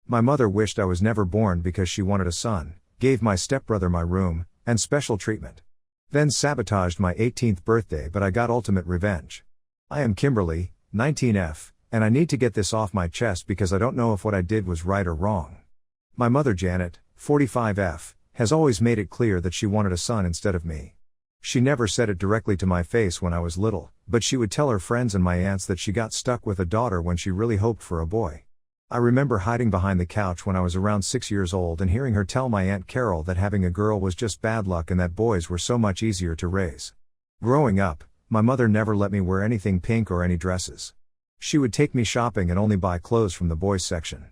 My mother wished I was never born because she wanted a son, gave my stepbrother my room, and special treatment. Then sabotaged my 18th birthday, but I got ultimate revenge. I am Kimberly, 19F, and I need to get this off my chest because I don't know if what I did was right or wrong. My mother Janet, 45F, has always made it clear that she wanted a son instead of me. She never said it directly to my face when I was little, but she would tell her friends and my aunts that she got stuck with a daughter when she really hoped for a boy. I remember hiding behind the couch when I was around 6 years old and hearing her tell my Aunt Carol that having a girl was just bad luck and that boys were so much easier to raise. Growing up, my mother never let me wear anything pink or any dresses. She would take me shopping and only buy clothes from the boys section.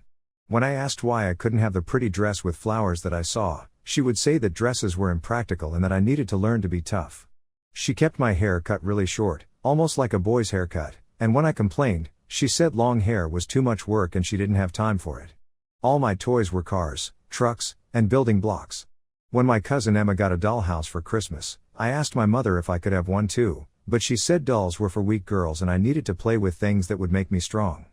When I asked why I couldn't have the pretty dress with flowers that I saw, she would say that dresses were impractical and that I needed to learn to be tough. She kept my hair cut really short, almost like a boy's haircut, and when I complained, she said long hair was too much work and she didn't have time for it. All my toys were cars, trucks, and building blocks. When my cousin Emma got a dollhouse for Christmas, I asked my mother if I could have one too, but she said dolls were for weak girls and I needed to play with things that would make me strong.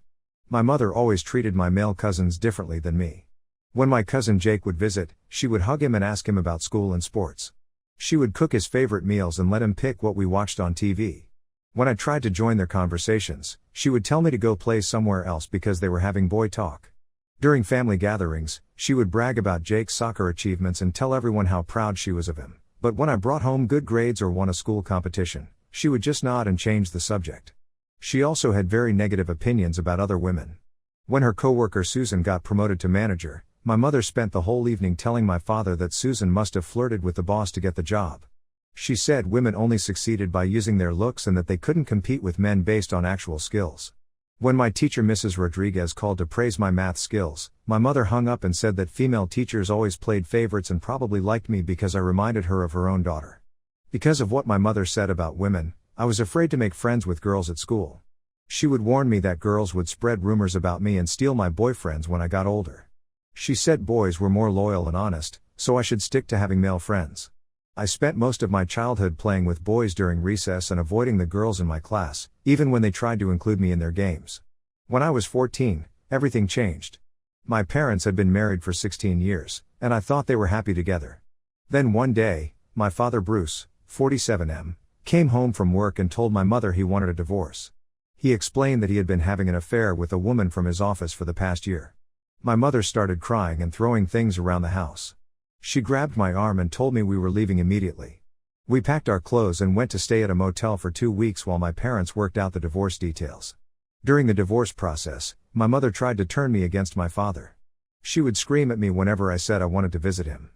My mother always treated my male cousins differently than me. When my cousin Jake would visit, she would hug him and ask him about school and sports. She would cook his favorite meals and let him pick what we watched on TV. When I tried to join their conversations, she would tell me to go play somewhere else because they were having boy talk. During family gatherings, she would brag about Jake's soccer achievements and tell everyone how proud she was of him, but when I brought home good grades or won a school competition, she would just nod and change the subject. She also had very negative opinions about other women. When her coworker Susan got promoted to manager, my mother spent the whole evening telling my father that Susan must have flirted with the boss to get the job. She said women only succeeded by using their looks and that they couldn't compete with men based on actual skills. When my teacher Mrs. Rodriguez called to praise my math skills, my mother hung up and said that female teachers always played favorites and probably liked me because I reminded her of her own daughter. Because of what my mother said about women, I was afraid to make friends with girls at school. She would warn me that girls would spread rumors about me and steal my boyfriends when I got older. She said boys were more loyal and honest, so I should stick to having male friends. I spent most of my childhood playing with boys during recess and avoiding the girls in my class, even when they tried to include me in their games. When I was 14, everything changed. My parents had been married for 16 years, and I thought they were happy together. Then one day, my father Bruce, 47M, came home from work and told my mother he wanted a divorce. He explained that he had been having an affair with a woman from his office for the past year. My mother started crying and throwing things around the house. She grabbed my arm and told me we were leaving immediately. We packed our clothes and went to stay at a motel for 2 weeks while my parents worked out the divorce details. During the divorce process, my mother tried to turn me against my father. She would scream at me whenever I said I wanted to visit him.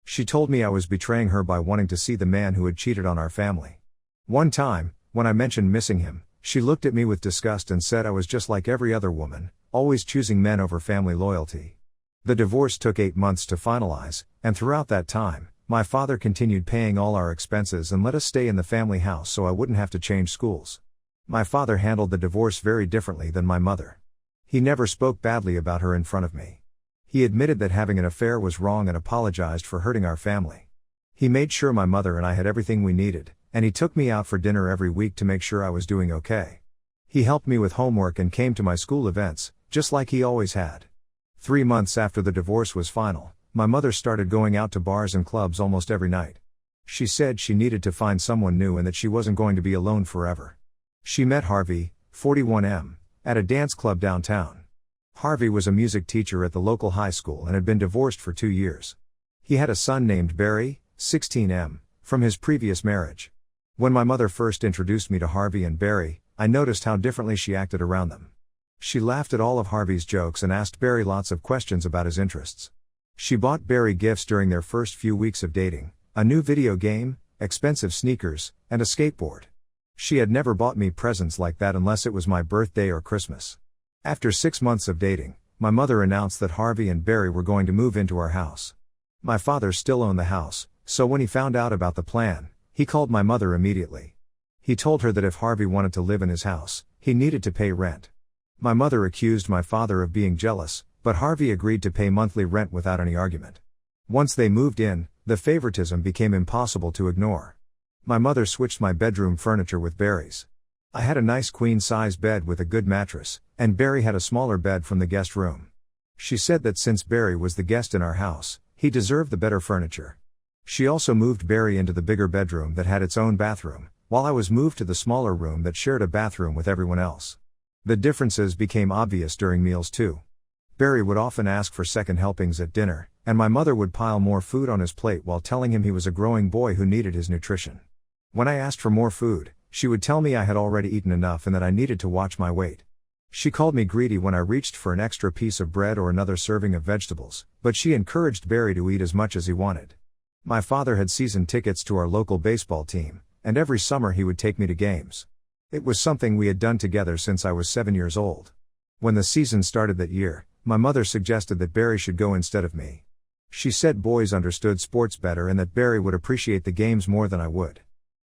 She told me I was betraying her by wanting to see the man who had cheated on our family. One time, when I mentioned missing him, she looked at me with disgust and said I was just like every other woman, always choosing men over family loyalty. The divorce took 8 months to finalize, and throughout that time, my father continued paying all our expenses and let us stay in the family house so I wouldn't have to change schools. My father handled the divorce very differently than my mother. He never spoke badly about her in front of me. He admitted that having an affair was wrong and apologized for hurting our family. He made sure my mother and I had everything we needed, and he took me out for dinner every week to make sure I was doing okay. He helped me with homework and came to my school events, just like he always had. 3 months after the divorce was final, my mother started going out to bars and clubs almost every night. She said she needed to find someone new and that she wasn't going to be alone forever. She met Harvey, 41M, at a dance club downtown. Harvey was a music teacher at the local high school and had been divorced for 2 years. He had a son named Barry, 16M, from his previous marriage. When my mother first introduced me to Harvey and Barry, I noticed how differently she acted around them. She laughed at all of Harvey's jokes and asked Barry lots of questions about his interests. She bought Barry gifts during their first few weeks of dating, a new video game, expensive sneakers, and a skateboard. She had never bought me presents like that unless it was my birthday or Christmas. After 6 months of dating, my mother announced that Harvey and Barry were going to move into our house. My father still owned the house, so when he found out about the plan, he called my mother immediately. He told her that if Harvey wanted to live in his house, he needed to pay rent. My mother accused my father of being jealous, but Harvey agreed to pay monthly rent without any argument. Once they moved in, the favoritism became impossible to ignore. My mother switched my bedroom furniture with Barry's. I had a nice queen-size bed with a good mattress, and Barry had a smaller bed from the guest room. She said that since Barry was the guest in our house, he deserved the better furniture. She also moved Barry into the bigger bedroom that had its own bathroom, while I was moved to the smaller room that shared a bathroom with everyone else. The differences became obvious during meals too. Barry would often ask for second helpings at dinner, and my mother would pile more food on his plate while telling him he was a growing boy who needed his nutrition. When I asked for more food, she would tell me I had already eaten enough and that I needed to watch my weight. She called me greedy when I reached for an extra piece of bread or another serving of vegetables, but she encouraged Barry to eat as much as he wanted. My father had season tickets to our local baseball team, and every summer he would take me to games. It was something we had done together since I was 7 years old. When the season started that year, my mother suggested that Barry should go instead of me. She said boys understood sports better and that Barry would appreciate the games more than I would.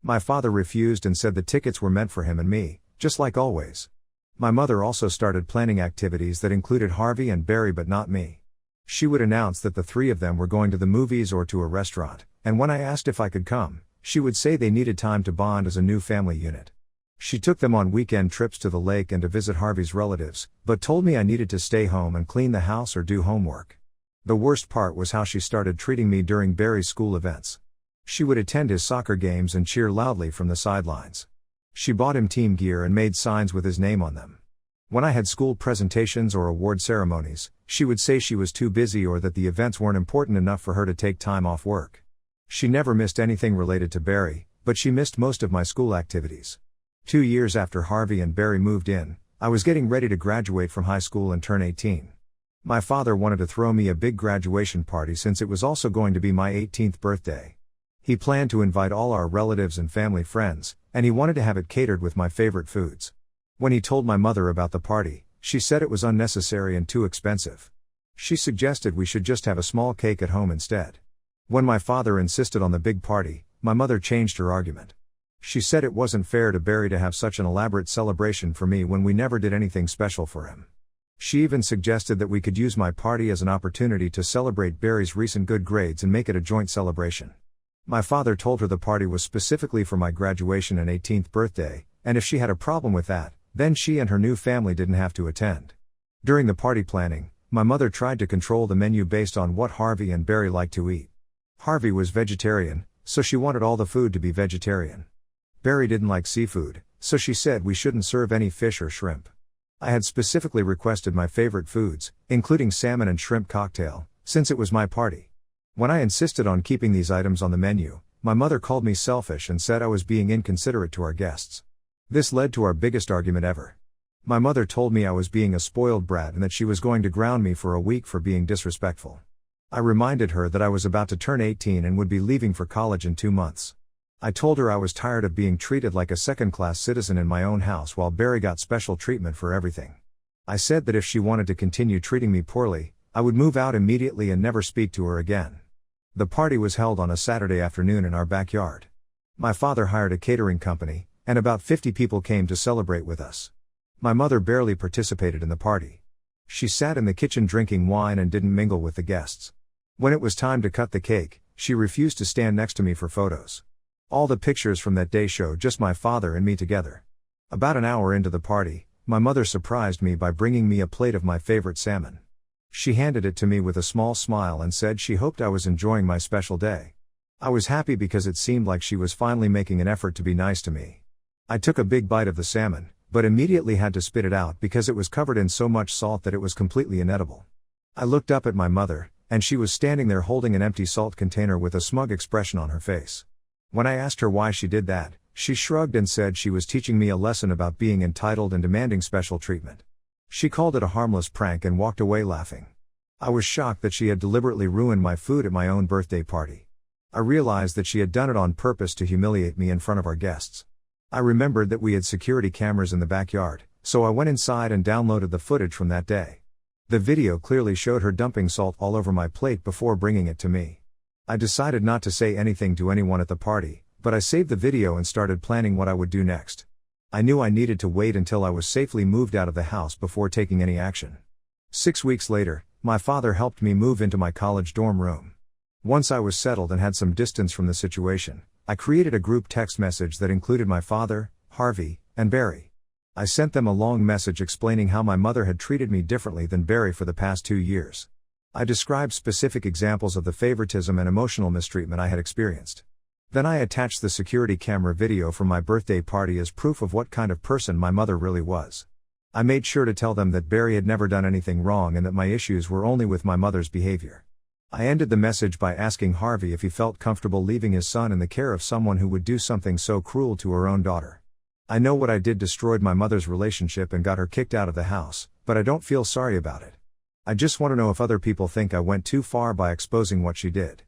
My father refused and said the tickets were meant for him and me, just like always. My mother also started planning activities that included Harvey and Barry but not me. She would announce that the three of them were going to the movies or to a restaurant, and when I asked if I could come, she would say they needed time to bond as a new family unit. She took them on weekend trips to the lake and to visit Harvey's relatives, but told me I needed to stay home and clean the house or do homework. The worst part was how she started treating me during Barry's school events. She would attend his soccer games and cheer loudly from the sidelines. She bought him team gear and made signs with his name on them. When I had school presentations or award ceremonies, she would say she was too busy or that the events weren't important enough for her to take time off work. She never missed anything related to Barry, but she missed most of my school activities. 2 years after Harvey and Barry moved in, I was getting ready to graduate from high school and turn 18. My father wanted to throw me a big graduation party since it was also going to be my 18th birthday. He planned to invite all our relatives and family friends, and he wanted to have it catered with my favorite foods. When he told my mother about the party, she said it was unnecessary and too expensive. She suggested we should just have a small cake at home instead. When my father insisted on the big party, my mother changed her argument. She said it wasn't fair to Barry to have such an elaborate celebration for me when we never did anything special for him. She even suggested that we could use my party as an opportunity to celebrate Barry's recent good grades and make it a joint celebration. My father told her the party was specifically for my graduation and 18th birthday, and if she had a problem with that, then she and her new family didn't have to attend. During the party planning, my mother tried to control the menu based on what Harvey and Barry liked to eat. Harvey was vegetarian, so she wanted all the food to be vegetarian. Barry didn't like seafood, so she said we shouldn't serve any fish or shrimp. I had specifically requested my favorite foods, including salmon and shrimp cocktail, since it was my party. When I insisted on keeping these items on the menu, my mother called me selfish and said I was being inconsiderate to our guests. This led to our biggest argument ever. My mother told me I was being a spoiled brat and that she was going to ground me for a week for being disrespectful. I reminded her that I was about to turn 18 and would be leaving for college in 2 months. I told her I was tired of being treated like a second-class citizen in my own house while Barry got special treatment for everything. I said that if she wanted to continue treating me poorly, I would move out immediately and never speak to her again. The party was held on a Saturday afternoon in our backyard. My father hired a catering company, and about 50 people came to celebrate with us. My mother barely participated in the party. She sat in the kitchen drinking wine and didn't mingle with the guests. When it was time to cut the cake, she refused to stand next to me for photos. All the pictures from that day showed just my father and me together. About an hour into the party, my mother surprised me by bringing me a plate of my favorite salmon. She handed it to me with a small smile and said she hoped I was enjoying my special day. I was happy because it seemed like she was finally making an effort to be nice to me. I took a big bite of the salmon, but immediately had to spit it out because it was covered in so much salt that it was completely inedible. I looked up at my mother, and she was standing there holding an empty salt container with a smug expression on her face. When I asked her why she did that, she shrugged and said she was teaching me a lesson about being entitled and demanding special treatment. She called it a harmless prank and walked away laughing. I was shocked that she had deliberately ruined my food at my own birthday party. I realized that she had done it on purpose to humiliate me in front of our guests. I remembered that we had security cameras in the backyard, so I went inside and downloaded the footage from that day. The video clearly showed her dumping salt all over my plate before bringing it to me. I decided not to say anything to anyone at the party, but I saved the video and started planning what I would do next. I knew I needed to wait until I was safely moved out of the house before taking any action. 6 weeks later, my father helped me move into my college dorm room. Once I was settled and had some distance from the situation, I created a group text message that included my father, Harvey, and Barry. I sent them a long message explaining how my mother had treated me differently than Barry for the past 2 years. I described specific examples of the favoritism and emotional mistreatment I had experienced. Then I attached the security camera video from my birthday party as proof of what kind of person my mother really was. I made sure to tell them that Barry had never done anything wrong and that my issues were only with my mother's behavior. I ended the message by asking Harvey if he felt comfortable leaving his son in the care of someone who would do something so cruel to her own daughter. I know what I did destroyed my mother's relationship and got her kicked out of the house, but I don't feel sorry about it. I just want to know if other people think I went too far by exposing what she did.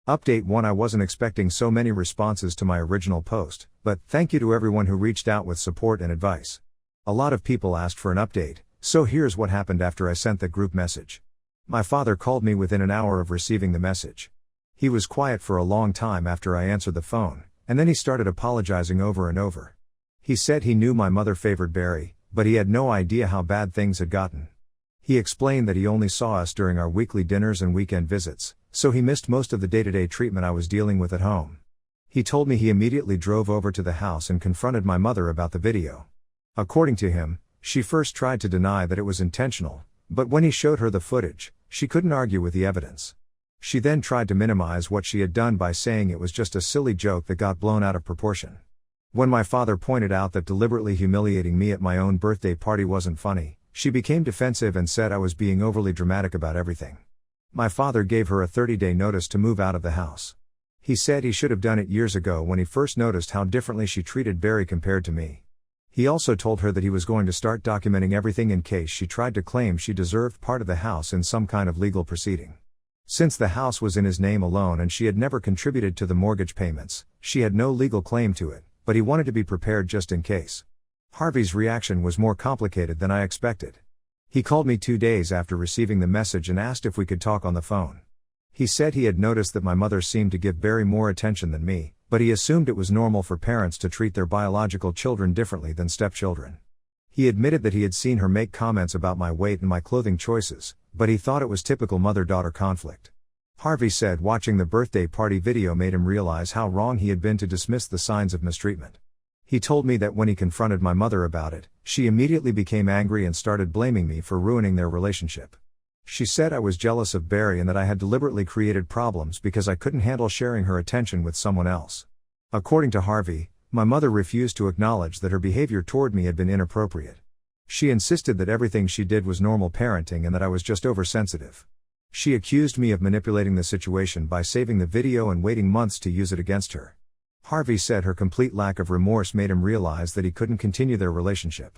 Update 1: I wasn't expecting so many responses to my original post, but thank you to everyone who reached out with support and advice. A lot of people asked for an update, so here's what happened after I sent the group message. My father called me within an hour of receiving the message. He was quiet for a long time after I answered the phone, and then he started apologizing over and over. He said he knew my mother favored Barry, but he had no idea how bad things had gotten. He explained that he only saw us during our weekly dinners and weekend visits, so he missed most of the day-to-day treatment I was dealing with at home. He told me he immediately drove over to the house and confronted my mother about the video. According to him, she first tried to deny that it was intentional, but when he showed her the footage, she couldn't argue with the evidence. She then tried to minimize what she had done by saying it was just a silly joke that got blown out of proportion. When my father pointed out that deliberately humiliating me at my own birthday party wasn't funny, she became defensive and said I was being overly dramatic about everything. My father gave her a 30-day notice to move out of the house. He said he should have done it years ago when he first noticed how differently she treated Barry compared to me. He also told her that he was going to start documenting everything in case she tried to claim she deserved part of the house in some kind of legal proceeding. Since the house was in his name alone and she had never contributed to the mortgage payments, she had no legal claim to it, but he wanted to be prepared just in case. Harvey's reaction was more complicated than I expected. He called me 2 days after receiving the message and asked if we could talk on the phone. He said he had noticed that my mother seemed to give Barry more attention than me, but he assumed it was normal for parents to treat their biological children differently than stepchildren. He admitted that he had seen her make comments about my weight and my clothing choices, but he thought it was typical mother-daughter conflict. Harvey said watching the birthday party video made him realize how wrong he had been to dismiss the signs of mistreatment. He told me that when he confronted my mother about it, she immediately became angry and started blaming me for ruining their relationship. She said I was jealous of Barry and that I had deliberately created problems because I couldn't handle sharing her attention with someone else. According to Harvey, my mother refused to acknowledge that her behavior toward me had been inappropriate. She insisted that everything she did was normal parenting and that I was just oversensitive. She accused me of manipulating the situation by saving the video and waiting months to use it against her. Harvey said her complete lack of remorse made him realize that he couldn't continue their relationship.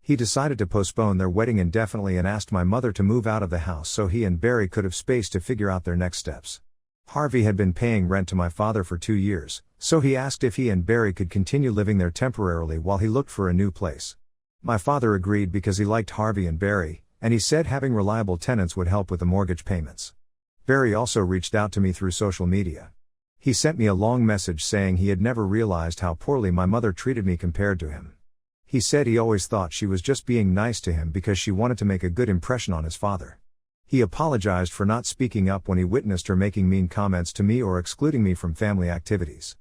He decided to postpone their wedding indefinitely and asked my mother to move out of the house so he and Barry could have space to figure out their next steps. Harvey had been paying rent to my father for 2 years, so he asked if he and Barry could continue living there temporarily while he looked for a new place. My father agreed because he liked Harvey and Barry, and he said having reliable tenants would help with the mortgage payments. Barry also reached out to me through social media. He sent me a long message saying he had never realized how poorly my mother treated me compared to him. He said he always thought she was just being nice to him because she wanted to make a good impression on his father. He apologized for not speaking up when he witnessed her making mean comments to me or excluding me from family activities.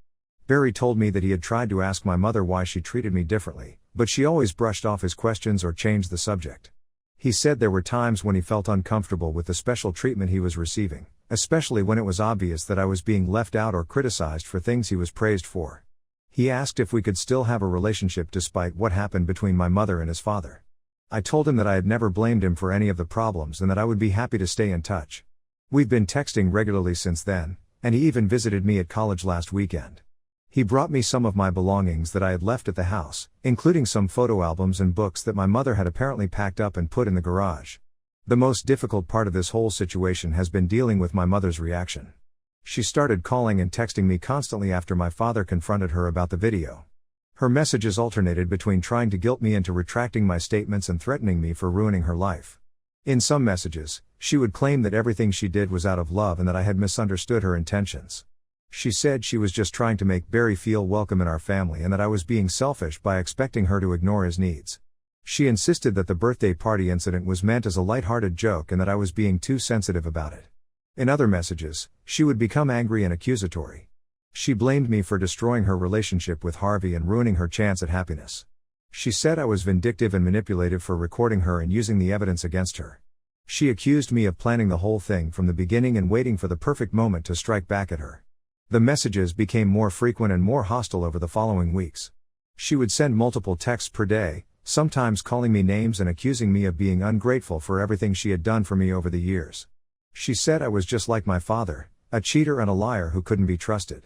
Barry told me that he had tried to ask my mother why she treated me differently, but she always brushed off his questions or changed the subject. He said there were times when he felt uncomfortable with the special treatment he was receiving, especially when it was obvious that I was being left out or criticized for things he was praised for. He asked if we could still have a relationship despite what happened between my mother and his father. I told him that I had never blamed him for any of the problems and that I would be happy to stay in touch. We've been texting regularly since then, and he even visited me at college last weekend. He brought me some of my belongings that I had left at the house, including some photo albums and books that my mother had apparently packed up and put in the garage. The most difficult part of this whole situation has been dealing with my mother's reaction. She started calling and texting me constantly after my father confronted her about the video. Her messages alternated between trying to guilt me into retracting my statements and threatening me for ruining her life. In some messages, she would claim that everything she did was out of love and that I had misunderstood her intentions. She said she was just trying to make Barry feel welcome in our family and that I was being selfish by expecting her to ignore his needs. She insisted that the birthday party incident was meant as a lighthearted joke and that I was being too sensitive about it. In other messages, she would become angry and accusatory. She blamed me for destroying her relationship with Harvey and ruining her chance at happiness. She said I was vindictive and manipulative for recording her and using the evidence against her. She accused me of planning the whole thing from the beginning and waiting for the perfect moment to strike back at her. The messages became more frequent and more hostile over the following weeks. She would send multiple texts per day, sometimes calling me names and accusing me of being ungrateful for everything she had done for me over the years. She said I was just like my father, a cheater and a liar who couldn't be trusted.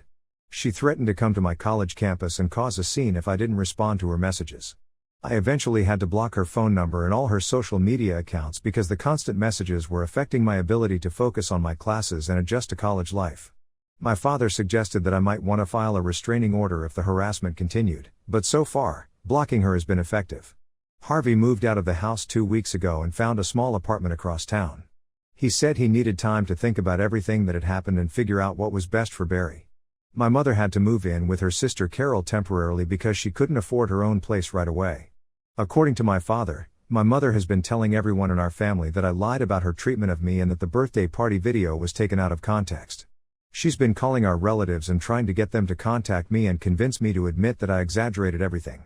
She threatened to come to my college campus and cause a scene if I didn't respond to her messages. I eventually had to block her phone number and all her social media accounts because the constant messages were affecting my ability to focus on my classes and adjust to college life. My father suggested that I might want to file a restraining order if the harassment continued, but so far, blocking her has been effective. Harvey moved out of the house 2 weeks ago and found a small apartment across town. He said he needed time to think about everything that had happened and figure out what was best for Barry. My mother had to move in with her sister Carol temporarily because she couldn't afford her own place right away. According to my father, my mother has been telling everyone in our family that I lied about her treatment of me and that the birthday party video was taken out of context. She's been calling our relatives and trying to get them to contact me and convince me to admit that I exaggerated everything.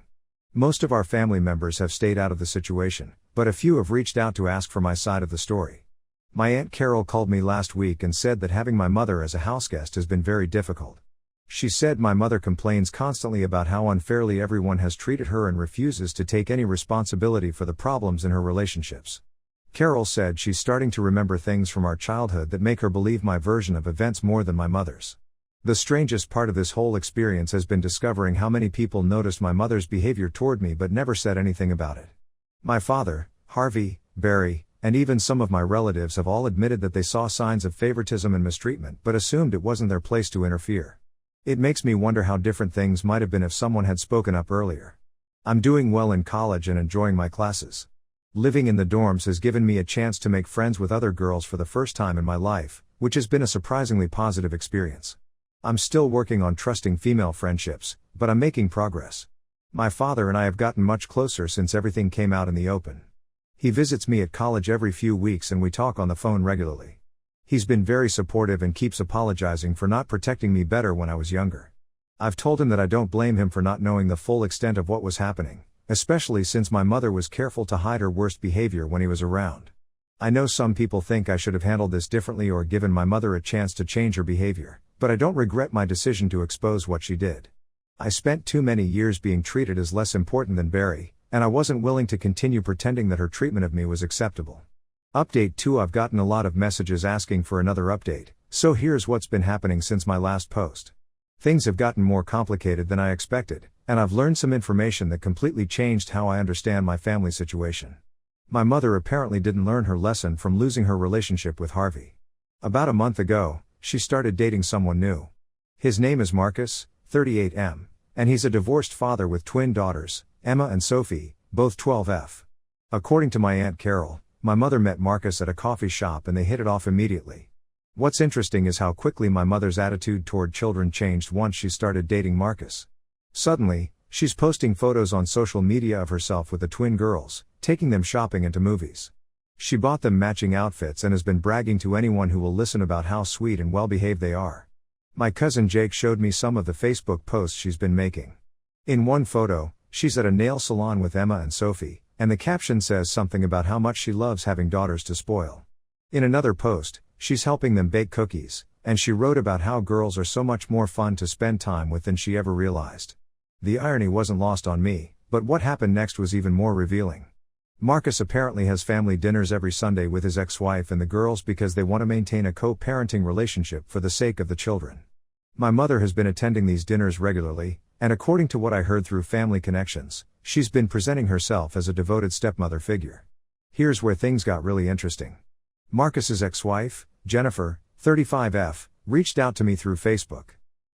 Most of our family members have stayed out of the situation, but a few have reached out to ask for my side of the story. My Aunt Carol called me last week and said that having my mother as a houseguest has been very difficult. She said my mother complains constantly about how unfairly everyone has treated her and refuses to take any responsibility for the problems in her relationships. Carol said she's starting to remember things from our childhood that make her believe my version of events more than my mother's. The strangest part of this whole experience has been discovering how many people noticed my mother's behavior toward me but never said anything about it. My father, Harvey, Barry, and even some of my relatives have all admitted that they saw signs of favoritism and mistreatment but assumed it wasn't their place to interfere. It makes me wonder how different things might have been if someone had spoken up earlier. I'm doing well in college and enjoying my classes. Living in the dorms has given me a chance to make friends with other girls for the first time in my life, which has been a surprisingly positive experience. I'm still working on trusting female friendships, but I'm making progress. My father and I have gotten much closer since everything came out in the open. He visits me at college every few weeks and we talk on the phone regularly. He's been very supportive and keeps apologizing for not protecting me better when I was younger. I've told him that I don't blame him for not knowing the full extent of what was happening, especially since my mother was careful to hide her worst behavior when he was around. I know some people think I should have handled this differently or given my mother a chance to change her behavior, but I don't regret my decision to expose what she did. I spent too many years being treated as less important than Barry, and I wasn't willing to continue pretending that her treatment of me was acceptable. Update 2: I've gotten a lot of messages asking for another update, so here's what's been happening since my last post. Things have gotten more complicated than I expected, and I've learned some information that completely changed how I understand my family situation. My mother apparently didn't learn her lesson from losing her relationship with Harvey. About a month ago, she started dating someone new. His name is Marcus, 38M, and he's a divorced father with twin daughters, Emma and Sophie, both 12F. According to my Aunt Carol, my mother met Marcus at a coffee shop and they hit it off immediately. What's interesting is how quickly my mother's attitude toward children changed once she started dating Marcus. Suddenly, she's posting photos on social media of herself with the twin girls, taking them shopping and to movies. She bought them matching outfits and has been bragging to anyone who will listen about how sweet and well-behaved they are. My cousin Jake showed me some of the Facebook posts she's been making. In one photo, she's at a nail salon with Emma and Sophie, and the caption says something about how much she loves having daughters to spoil. In another post, she's helping them bake cookies, and she wrote about how girls are so much more fun to spend time with than she ever realized. The irony wasn't lost on me, but what happened next was even more revealing. Marcus apparently has family dinners every Sunday with his ex-wife and the girls because they want to maintain a co-parenting relationship for the sake of the children. My mother has been attending these dinners regularly, and according to what I heard through family connections, she's been presenting herself as a devoted stepmother figure. Here's where things got really interesting. Marcus's ex-wife, Jennifer, 35F, reached out to me through Facebook.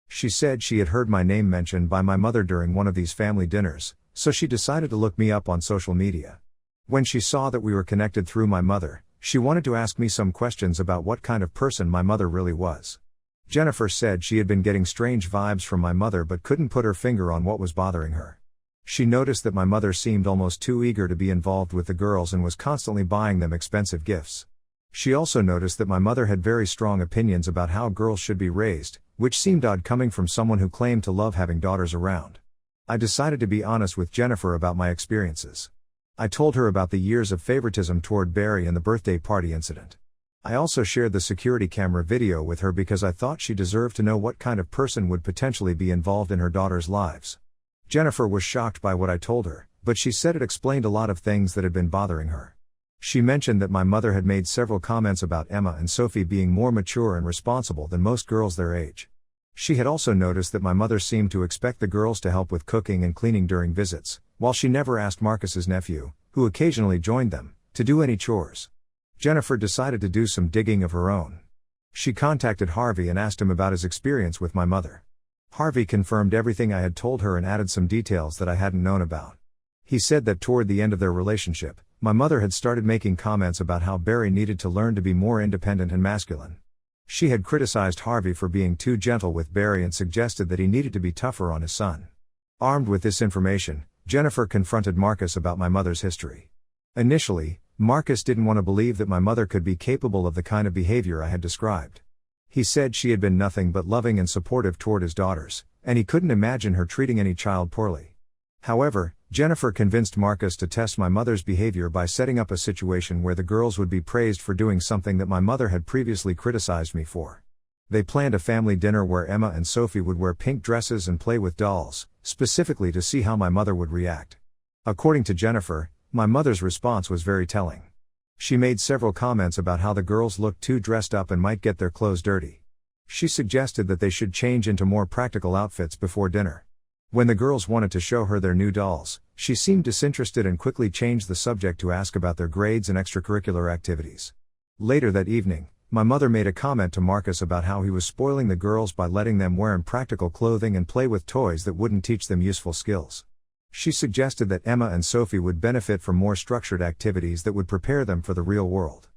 She said she had heard my name mentioned by my mother during one of these family dinners, so she decided to look me up on social media. When she saw that we were connected through my mother, she wanted to ask me some questions about what kind of person my mother really was. Jennifer said she had been getting strange vibes from my mother but couldn't put her finger on what was bothering her. She noticed that my mother seemed almost too eager to be involved with the girls and was constantly buying them expensive gifts. She also noticed that my mother had very strong opinions about how girls should be raised, which seemed odd coming from someone who claimed to love having daughters around. I decided to be honest with Jennifer about my experiences. I told her about the years of favoritism toward Barry and the birthday party incident. I also shared the security camera video with her because I thought she deserved to know what kind of person would potentially be involved in her daughter's lives. Jennifer was shocked by what I told her, but she said it explained a lot of things that had been bothering her. She mentioned that my mother had made several comments about Emma and Sophie being more mature and responsible than most girls their age. She had also noticed that my mother seemed to expect the girls to help with cooking and cleaning during visits, while she never asked Marcus's nephew, who occasionally joined them, to do any chores. Jennifer decided to do some digging of her own. She contacted Harvey and asked him about his experience with my mother. Harvey confirmed everything I had told her and added some details that I hadn't known about. He said that toward the end of their relationship, my mother had started making comments about how Barry needed to learn to be more independent and masculine. She had criticized Harvey for being too gentle with Barry and suggested that he needed to be tougher on his son. Armed with this information, Jennifer confronted Marcus about my mother's history. Initially, Marcus didn't want to believe that my mother could be capable of the kind of behavior I had described. He said she had been nothing but loving and supportive toward his daughters, and he couldn't imagine her treating any child poorly. However, Jennifer convinced Marcus to test my mother's behavior by setting up a situation where the girls would be praised for doing something that my mother had previously criticized me for. They planned a family dinner where Emma and Sophie would wear pink dresses and play with dolls, specifically to see how my mother would react. According to Jennifer, my mother's response was very telling. She made several comments about how the girls looked too dressed up and might get their clothes dirty. She suggested that they should change into more practical outfits before dinner. When the girls wanted to show her their new dolls, she seemed disinterested and quickly changed the subject to ask about their grades and extracurricular activities. Later that evening, my mother made a comment to Marcus about how he was spoiling the girls by letting them wear impractical clothing and play with toys that wouldn't teach them useful skills. She suggested that Emma and Sophie would benefit from more structured activities that would prepare them for the real world.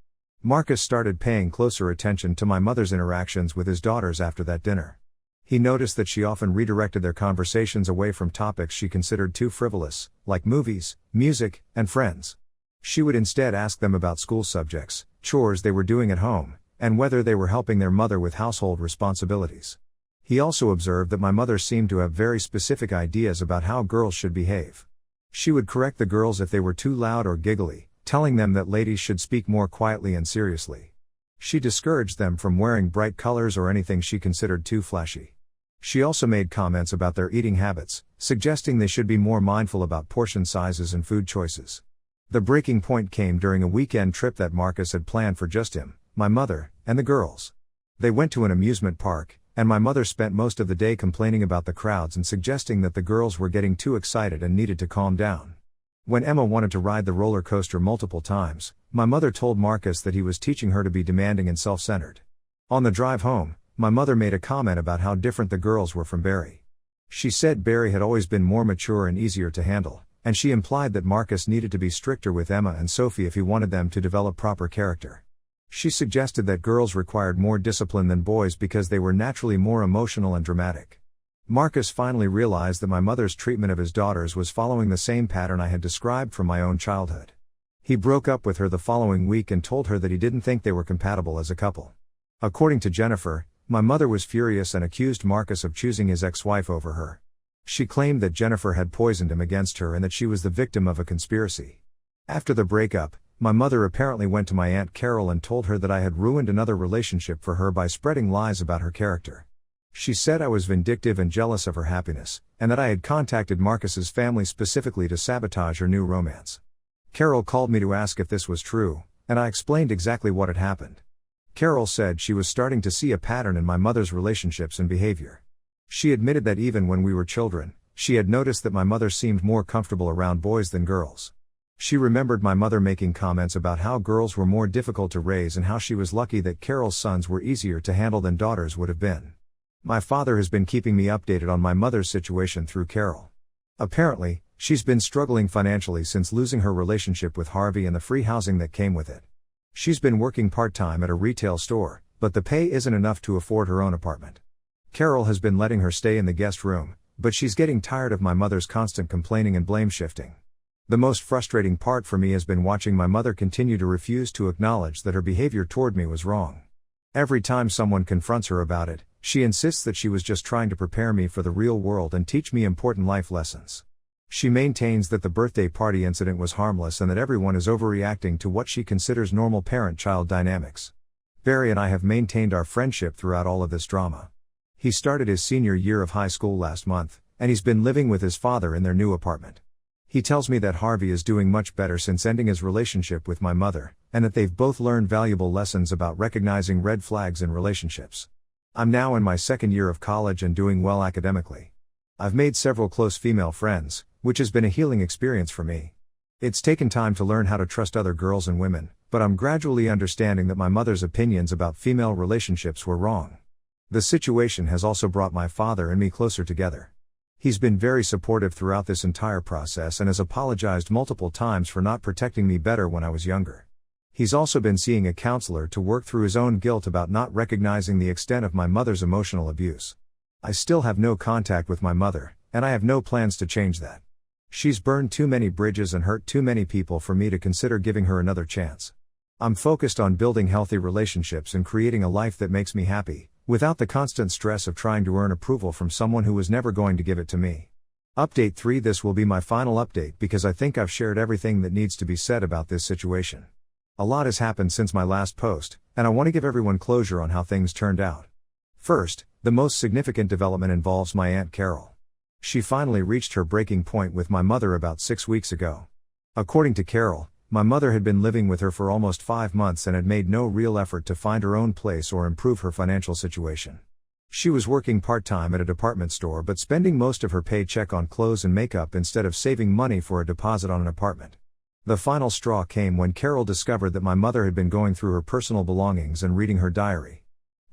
Marcus started paying closer attention to my mother's interactions with his daughters after that dinner. He noticed that she often redirected their conversations away from topics she considered too frivolous, like movies, music, and friends. She would instead ask them about school subjects, chores they were doing at home, and whether they were helping their mother with household responsibilities. He also observed that my mother seemed to have very specific ideas about how girls should behave. She would correct the girls if they were too loud or giggly, telling them that ladies should speak more quietly and seriously. She discouraged them from wearing bright colors or anything she considered too flashy. She also made comments about their eating habits, suggesting they should be more mindful about portion sizes and food choices. The breaking point came during a weekend trip that Marcus had planned for just him, my mother, and the girls. They went to an amusement park, and my mother spent most of the day complaining about the crowds and suggesting that the girls were getting too excited and needed to calm down. When Emma wanted to ride the roller coaster multiple times, my mother told Marcus that he was teaching her to be demanding and self-centered. On the drive home, my mother made a comment about how different the girls were from Barry. She said Barry had always been more mature and easier to handle, and she implied that Marcus needed to be stricter with Emma and Sophie if he wanted them to develop proper character. She suggested that girls required more discipline than boys because they were naturally more emotional and dramatic. Marcus finally realized that my mother's treatment of his daughters was following the same pattern I had described from my own childhood. He broke up with her the following week and told her that he didn't think they were compatible as a couple. According to Jennifer, my mother was furious and accused Marcus of choosing his ex-wife over her. She claimed that Jennifer had poisoned him against her and that she was the victim of a conspiracy. After the breakup, my mother apparently went to my Aunt Carol and told her that I had ruined another relationship for her by spreading lies about her character. She said I was vindictive and jealous of her happiness, and that I had contacted Marcus's family specifically to sabotage her new romance. Carol called me to ask if this was true, and I explained exactly what had happened. Carol said she was starting to see a pattern in my mother's relationships and behavior. She admitted that even when we were children, she had noticed that my mother seemed more comfortable around boys than girls. She remembered my mother making comments about how girls were more difficult to raise and how she was lucky that Carol's sons were easier to handle than daughters would have been. My father has been keeping me updated on my mother's situation through Carol. Apparently, she's been struggling financially since losing her relationship with Harvey and the free housing that came with it. She's been working part-time at a retail store, but the pay isn't enough to afford her own apartment. Carol has been letting her stay in the guest room, but she's getting tired of my mother's constant complaining and blame shifting. The most frustrating part for me has been watching my mother continue to refuse to acknowledge that her behavior toward me was wrong. Every time someone confronts her about it, She insists that she was just trying to prepare me for the real world and teach me important life lessons. She maintains that the birthday party incident was harmless and that everyone is overreacting to what she considers normal parent-child dynamics. Barry and I have maintained our friendship throughout all of this drama. He started his senior year of high school last month, and he's been living with his father in their new apartment. He tells me that Harvey is doing much better since ending his relationship with my mother, and that they've both learned valuable lessons about recognizing red flags in relationships. I'm now in my second year of college and doing well academically. I've made several close female friends, which has been a healing experience for me. It's taken time to learn how to trust other girls and women, but I'm gradually understanding that my mother's opinions about female relationships were wrong. The situation has also brought my father and me closer together. He's been very supportive throughout this entire process and has apologized multiple times for not protecting me better when I was younger. He's also been seeing a counselor to work through his own guilt about not recognizing the extent of my mother's emotional abuse. I still have no contact with my mother, and I have no plans to change that. She's burned too many bridges and hurt too many people for me to consider giving her another chance. I'm focused on building healthy relationships and creating a life that makes me happy, without the constant stress of trying to earn approval from someone who was never going to give it to me. Update 3. This will be my final update because I think I've shared everything that needs to be said about this situation. A lot has happened since my last post, and I want to give everyone closure on how things turned out. First, the most significant development involves my Aunt Carol. She finally reached her breaking point with my mother about 6 weeks ago. According to Carol, my mother had been living with her for almost 5 months and had made no real effort to find her own place or improve her financial situation. She was working part-time at a department store but spending most of her paycheck on clothes and makeup instead of saving money for a deposit on an apartment. The final straw came when Carol discovered that my mother had been going through her personal belongings and reading her diary.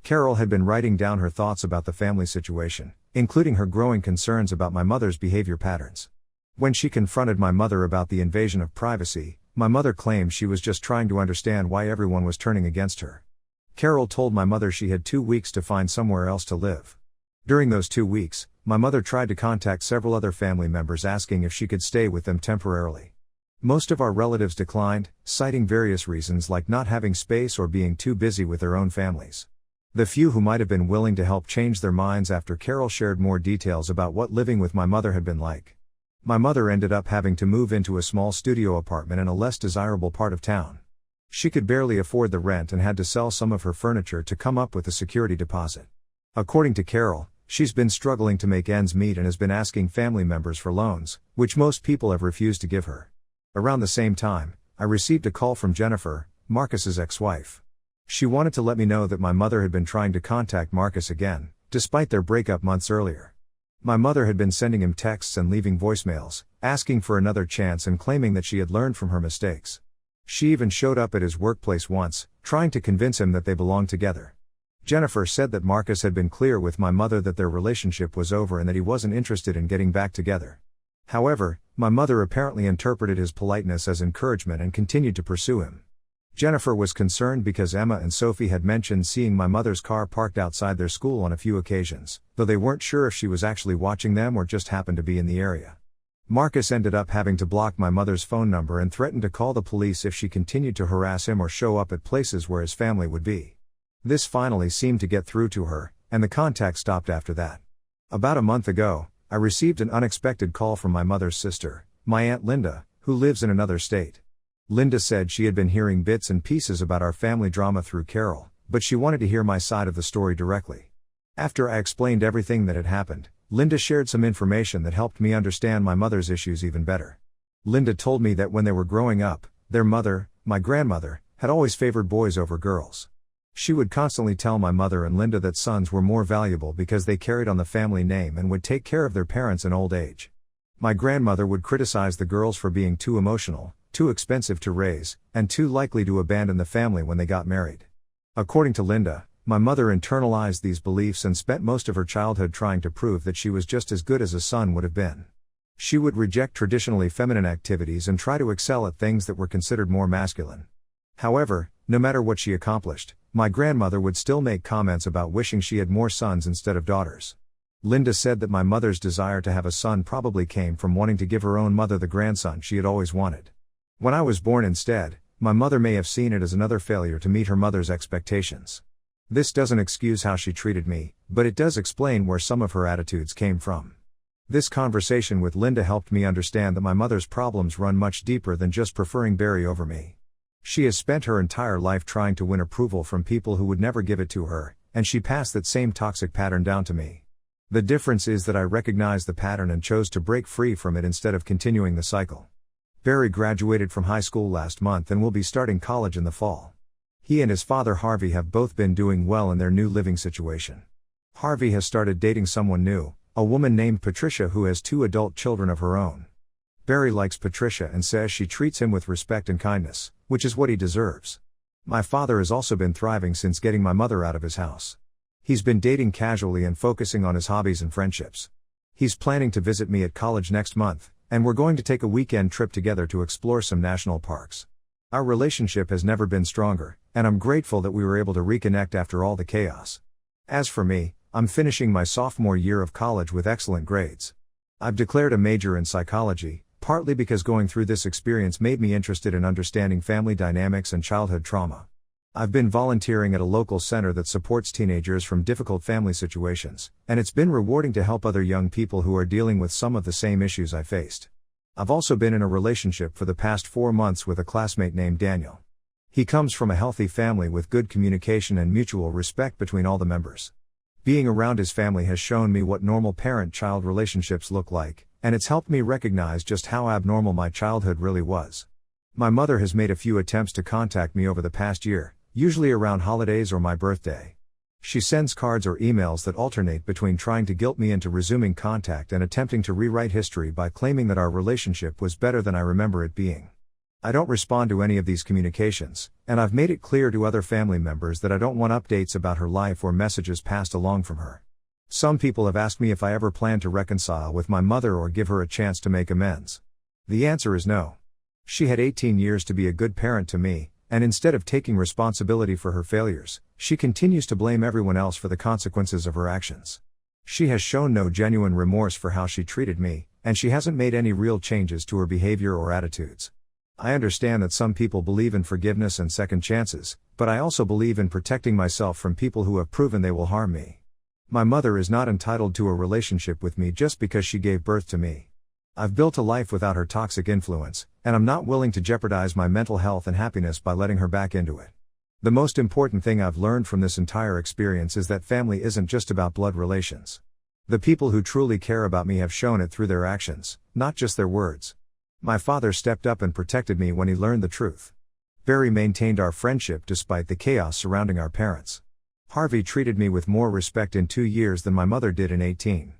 Carol had been writing down her thoughts about the family situation, including her growing concerns about my mother's behavior patterns. When she confronted my mother about the invasion of privacy, my mother claimed she was just trying to understand why everyone was turning against her. Carol told my mother she had 2 weeks to find somewhere else to live. During those 2 weeks, my mother tried to contact several other family members asking if she could stay with them temporarily. Most of our relatives declined, citing various reasons like not having space or being too busy with their own families. The few who might have been willing to help changed their minds after Carol shared more details about what living with my mother had been like. My mother ended up having to move into a small studio apartment in a less desirable part of town. She could barely afford the rent and had to sell some of her furniture to come up with a security deposit. According to Carol, she's been struggling to make ends meet and has been asking family members for loans, which most people have refused to give her. Around the same time, I received a call from Jennifer, Marcus's ex-wife. She wanted to let me know that my mother had been trying to contact Marcus again, despite their breakup months earlier. My mother had been sending him texts and leaving voicemails, asking for another chance and claiming that she had learned from her mistakes. She even showed up at his workplace once, trying to convince him that they belonged together. Jennifer said that Marcus had been clear with my mother that their relationship was over and that he wasn't interested in getting back together. However, my mother apparently interpreted his politeness as encouragement and continued to pursue him. Jennifer was concerned because Emma and Sophie had mentioned seeing my mother's car parked outside their school on a few occasions, though they weren't sure if she was actually watching them or just happened to be in the area. Marcus ended up having to block my mother's phone number and threatened to call the police if she continued to harass him or show up at places where his family would be. This finally seemed to get through to her, and the contact stopped after that. About a month ago, I received an unexpected call from my mother's sister, my Aunt Linda, who lives in another state. Linda said she had been hearing bits and pieces about our family drama through Carol, but she wanted to hear my side of the story directly. After I explained everything that had happened, Linda shared some information that helped me understand my mother's issues even better. Linda told me that when they were growing up, their mother, my grandmother, had always favored boys over girls. She would constantly tell my mother and Linda that sons were more valuable because they carried on the family name and would take care of their parents in old age. My grandmother would criticize the girls for being too emotional, too expensive to raise, and too likely to abandon the family when they got married. According to Linda, my mother internalized these beliefs and spent most of her childhood trying to prove that she was just as good as a son would have been. She would reject traditionally feminine activities and try to excel at things that were considered more masculine. However, no matter what she accomplished, my grandmother would still make comments about wishing she had more sons instead of daughters. Linda said that my mother's desire to have a son probably came from wanting to give her own mother the grandson she had always wanted. When I was born instead, my mother may have seen it as another failure to meet her mother's expectations. This doesn't excuse how she treated me, but it does explain where some of her attitudes came from. This conversation with Linda helped me understand that my mother's problems run much deeper than just preferring Barry over me. She has spent her entire life trying to win approval from people who would never give it to her, and she passed that same toxic pattern down to me. The difference is that I recognized the pattern and chose to break free from it instead of continuing the cycle. Barry graduated from high school last month and will be starting college in the fall. He and his father Harvey have both been doing well in their new living situation. Harvey has started dating someone new, a woman named Patricia who has 2 adult children of her own. Barry likes Patricia and says she treats him with respect and kindness, which is what he deserves. My father has also been thriving since getting my mother out of his house. He's been dating casually and focusing on his hobbies and friendships. He's planning to visit me at college next month, and we're going to take a weekend trip together to explore some national parks. Our relationship has never been stronger, and I'm grateful that we were able to reconnect after all the chaos. As for me, I'm finishing my sophomore year of college with excellent grades. I've declared a major in psychology, partly because going through this experience made me interested in understanding family dynamics and childhood trauma. I've been volunteering at a local center that supports teenagers from difficult family situations, and it's been rewarding to help other young people who are dealing with some of the same issues I faced. I've also been in a relationship for the past 4 months with a classmate named Daniel. He comes from a healthy family with good communication and mutual respect between all the members. Being around his family has shown me what normal parent-child relationships look like, and it's helped me recognize just how abnormal my childhood really was. My mother has made a few attempts to contact me over the past year, usually around holidays or my birthday. She sends cards or emails that alternate between trying to guilt me into resuming contact and attempting to rewrite history by claiming that our relationship was better than I remember it being. I don't respond to any of these communications, and I've made it clear to other family members that I don't want updates about her life or messages passed along from her. Some people have asked me if I ever plan to reconcile with my mother or give her a chance to make amends. The answer is no. She had 18 years to be a good parent to me, and instead of taking responsibility for her failures, she continues to blame everyone else for the consequences of her actions. She has shown no genuine remorse for how she treated me, and she hasn't made any real changes to her behavior or attitudes. I understand that some people believe in forgiveness and second chances, but I also believe in protecting myself from people who have proven they will harm me. My mother is not entitled to a relationship with me just because she gave birth to me. I've built a life without her toxic influence, and I'm not willing to jeopardize my mental health and happiness by letting her back into it. The most important thing I've learned from this entire experience is that family isn't just about blood relations. The people who truly care about me have shown it through their actions, not just their words. My father stepped up and protected me when he learned the truth. Barry maintained our friendship despite the chaos surrounding our parents. Harvey treated me with more respect in 2 years than my mother did in 18.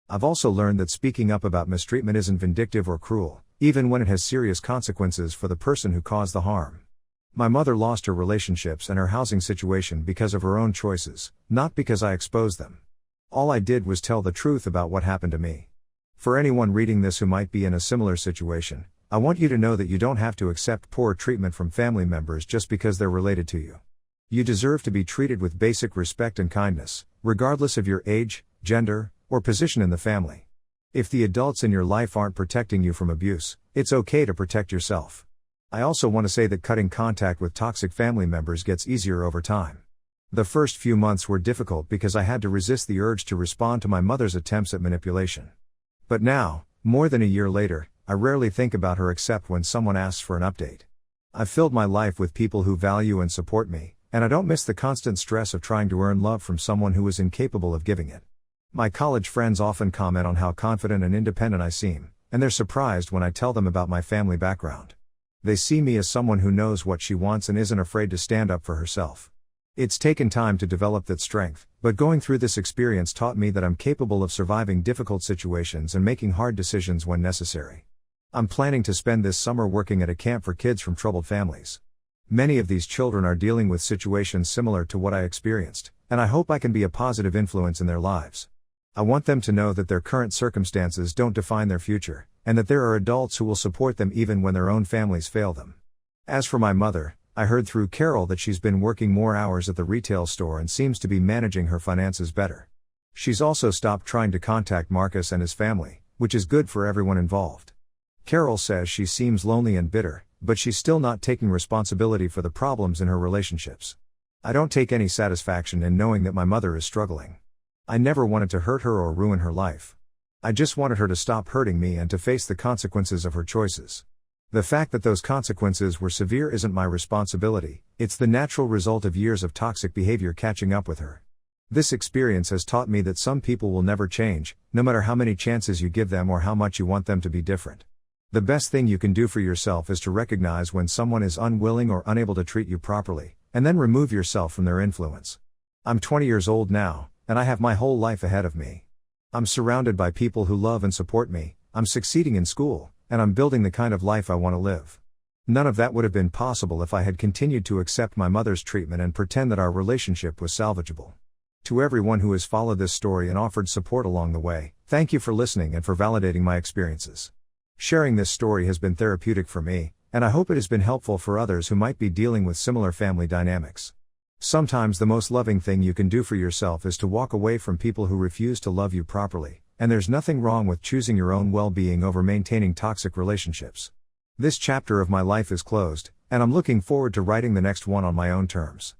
I've also learned that speaking up about mistreatment isn't vindictive or cruel, even when it has serious consequences for the person who caused the harm. My mother lost her relationships and her housing situation because of her own choices, not because I exposed them. All I did was tell the truth about what happened to me. For anyone reading this who might be in a similar situation, I want you to know that you don't have to accept poor treatment from family members just because they're related to you. You deserve to be treated with basic respect and kindness, regardless of your age, gender, or position in the family. If the adults in your life aren't protecting you from abuse, it's okay to protect yourself. I also want to say that cutting contact with toxic family members gets easier over time. The first few months were difficult because I had to resist the urge to respond to my mother's attempts at manipulation. But now, more than a year later, I rarely think about her except when someone asks for an update. I've filled my life with people who value and support me, and I don't miss the constant stress of trying to earn love from someone who is incapable of giving it. My college friends often comment on how confident and independent I seem, and they're surprised when I tell them about my family background. They see me as someone who knows what she wants and isn't afraid to stand up for herself. It's taken time to develop that strength, but going through this experience taught me that I'm capable of surviving difficult situations and making hard decisions when necessary. I'm planning to spend this summer working at a camp for kids from troubled families. Many of these children are dealing with situations similar to what I experienced, and I hope I can be a positive influence in their lives. I want them to know that their current circumstances don't define their future, and that there are adults who will support them even when their own families fail them. As for my mother, I heard through Carol that she's been working more hours at the retail store and seems to be managing her finances better. She's also stopped trying to contact Marcus and his family, which is good for everyone involved. Carol says she seems lonely and bitter, but she's still not taking responsibility for the problems in her relationships. I don't take any satisfaction in knowing that my mother is struggling. I never wanted to hurt her or ruin her life. I just wanted her to stop hurting me and to face the consequences of her choices. The fact that those consequences were severe isn't my responsibility, it's the natural result of years of toxic behavior catching up with her. This experience has taught me that some people will never change, no matter how many chances you give them or how much you want them to be different. The best thing you can do for yourself is to recognize when someone is unwilling or unable to treat you properly, and then remove yourself from their influence. I'm 20 years old now, and I have my whole life ahead of me. I'm surrounded by people who love and support me, I'm succeeding in school, and I'm building the kind of life I want to live. None of that would have been possible if I had continued to accept my mother's treatment and pretend that our relationship was salvageable. To everyone who has followed this story and offered support along the way, thank you for listening and for validating my experiences. Sharing this story has been therapeutic for me, and I hope it has been helpful for others who might be dealing with similar family dynamics. Sometimes the most loving thing you can do for yourself is to walk away from people who refuse to love you properly, and there's nothing wrong with choosing your own well-being over maintaining toxic relationships. This chapter of my life is closed, and I'm looking forward to writing the next one on my own terms.